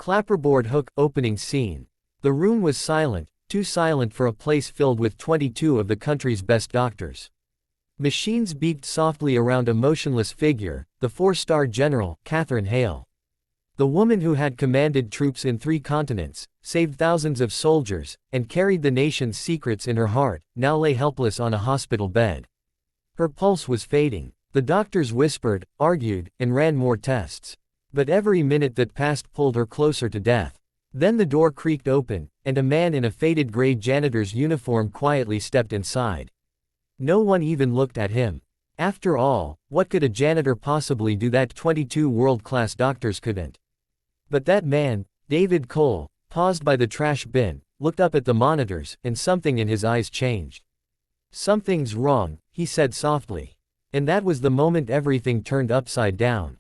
Clapperboard hook opening scene. The room was silent, too silent for a place filled with 22 of the country's best doctors. Machines beeped softly around a motionless figure, the four-star general, Catherine Hale. The woman who had commanded troops in 3 continents, saved thousands of soldiers, and carried the nation's secrets in her heart, now lay helpless on a hospital bed. Her pulse was fading. The doctors whispered, argued, and ran more tests. But every minute that passed pulled her closer to death. Then the door creaked open, and a man in a faded gray janitor's uniform quietly stepped inside. No one even looked at him. After all, what could a janitor possibly do that 22 world-class doctors couldn't? But that man, David Cole, paused by the trash bin, looked up at the monitors, and something in his eyes changed. "Something's wrong," he said softly. And that was the moment everything turned upside down.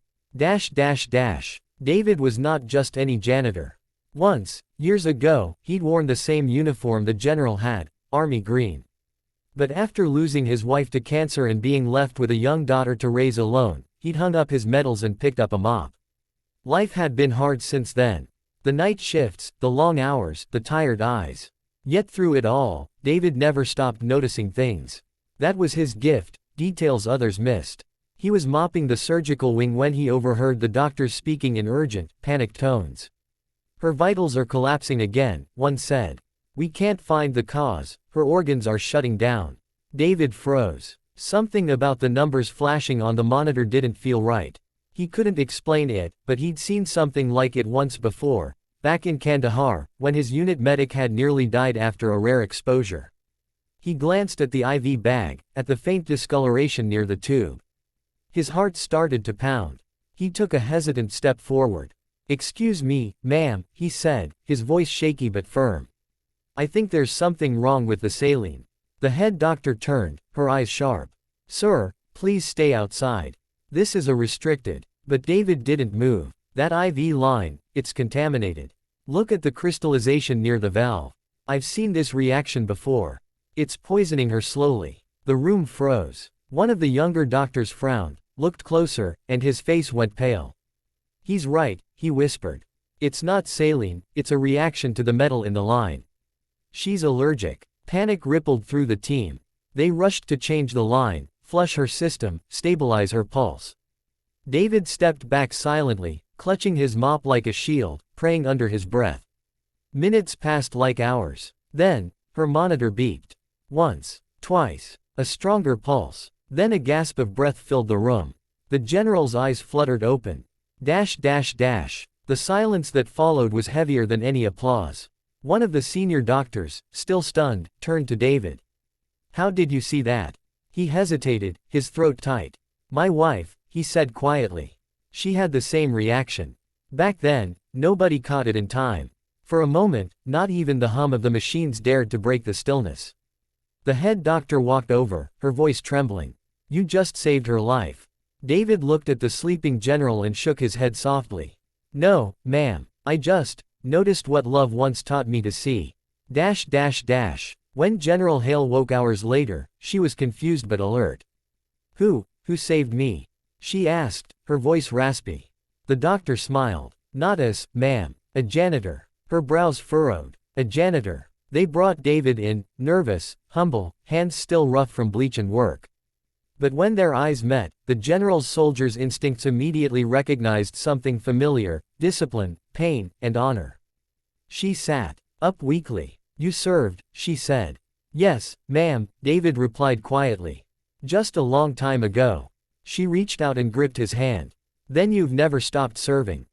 David was not just any janitor. Once, years ago, he'd worn the same uniform the general had, army green. But after losing his wife to cancer and being left with a young daughter to raise alone, he'd hung up his medals and picked up a mop. Life had been hard since then. The night shifts, the long hours, the tired eyes. Yet through it all, David never stopped noticing things. That was his gift, details others missed. He was mopping the surgical wing when he overheard the doctors speaking in urgent, panicked tones. "Her vitals are collapsing again," one said. "We can't find the cause, her organs are shutting down." David froze. Something about the numbers flashing on the monitor didn't feel right. He couldn't explain it, but he'd seen something like it once before, back in Kandahar, when his unit medic had nearly died after a rare exposure. He glanced at the IV bag, at the faint discoloration near the tube. His heart started to pound. He took a hesitant step forward. "Excuse me, ma'am," he said, his voice shaky but firm. "I think there's something wrong with the saline." The head doctor turned, her eyes sharp. "Sir, please stay outside. This is a restricted." But David didn't move. "That IV line, it's contaminated. Look at the crystallization near the valve. I've seen this reaction before. It's poisoning her slowly." The room froze. One of the younger doctors frowned, looked closer, and his face went pale. "He's right," he whispered. "It's not saline, it's a reaction to the metal in the line. She's allergic." Panic rippled through the team. They rushed to change the line, flush her system, stabilize her pulse. David stepped back silently, clutching his mop like a shield, praying under his breath. Minutes passed like hours. Then, her monitor beeped. Once, twice, a stronger pulse. Then a gasp of breath filled the room. The general's eyes fluttered open. The silence that followed was heavier than any applause. One of the senior doctors, still stunned, turned to David. "How did you see that?" He hesitated, his throat tight. "My wife," he said quietly. "She had the same reaction. Back then, nobody caught it in time. For a moment, not even the hum of the machines dared to break the stillness." The head doctor walked over, her voice trembling. "You just saved her life." David looked at the sleeping general and shook his head softly. "No, ma'am. I just noticed what love once taught me to see." When General Hale woke hours later, she was confused but alert. Who saved me?" she asked, her voice raspy. The doctor smiled. "Not us, ma'am. A janitor." Her brows furrowed. "A janitor." They brought David in, nervous, humble, hands still rough from bleach and work. But when their eyes met, the general's soldiers' instincts immediately recognized something familiar: discipline, pain, and honor. She sat up weakly. "You served," she said. "Yes, ma'am," David replied quietly. "Just a long time ago." She reached out and gripped his hand. "Then you've never stopped serving."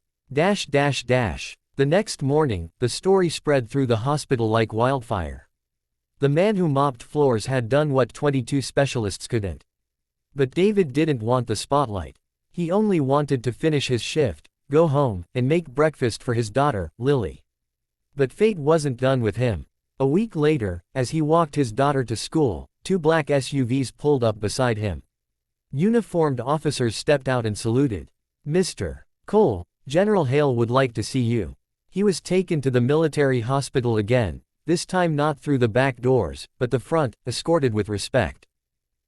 The next morning, the story spread through the hospital like wildfire. The man who mopped floors had done what 22 specialists couldn't. But David didn't want the spotlight. He only wanted to finish his shift, go home, and make breakfast for his daughter, Lily. But fate wasn't done with him. A week later, as he walked his daughter to school, 2 black SUVs pulled up beside him. Uniformed officers stepped out and saluted. "Mr. Cole, General Hale would like to see you." He was taken to the military hospital again, this time not through the back doors, but the front, escorted with respect.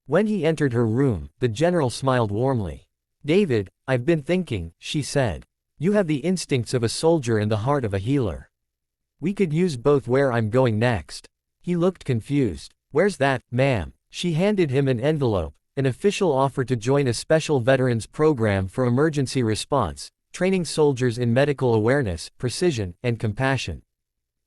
When he entered her room, the general smiled warmly. "David, I've been thinking," she said. You have the instincts of a soldier and the heart of a healer. We could use both. Where I'm going next. He looked confused. Where's that, ma'am? She handed him an envelope, an official offer to join a special veterans program for emergency response, training soldiers in medical awareness, precision, and compassion.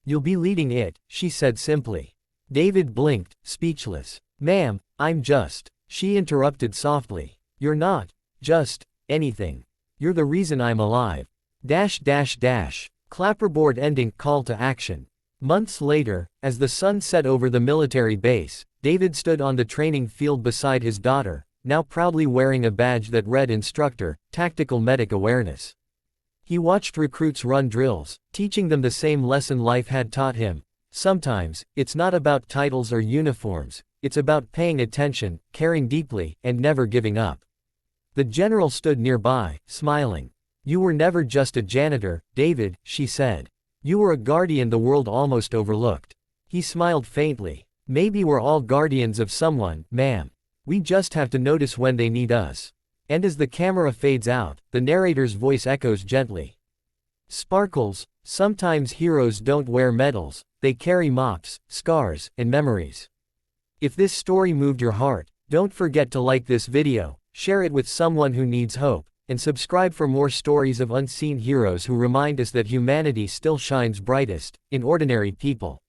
You'll be leading it, she said simply. David blinked, speechless. Ma'am, I'm just. She interrupted softly. You're not. Just. Anything. You're the reason I'm alive. Clapperboard ending. Call to action. Months later, as the sun set over the military base, David stood on the training field beside his daughter, now proudly wearing a badge that read Instructor, Tactical Medic Awareness. He watched recruits run drills, teaching them the same lesson life had taught him. Sometimes, it's not about titles or uniforms, it's about paying attention, caring deeply, and never giving up. The general stood nearby, smiling. You were never just a janitor, David, she said. You were a guardian the world almost overlooked. He smiled faintly. Maybe we're all guardians of someone, ma'am. We just have to notice when they need us. And as the camera fades out, the narrator's voice echoes gently. Sparkles, sometimes heroes don't wear medals, they carry mops, scars, and memories. If this story moved your heart, don't forget to like this video, share it with someone who needs hope, and subscribe for more stories of unseen heroes who remind us that humanity still shines brightest in ordinary people.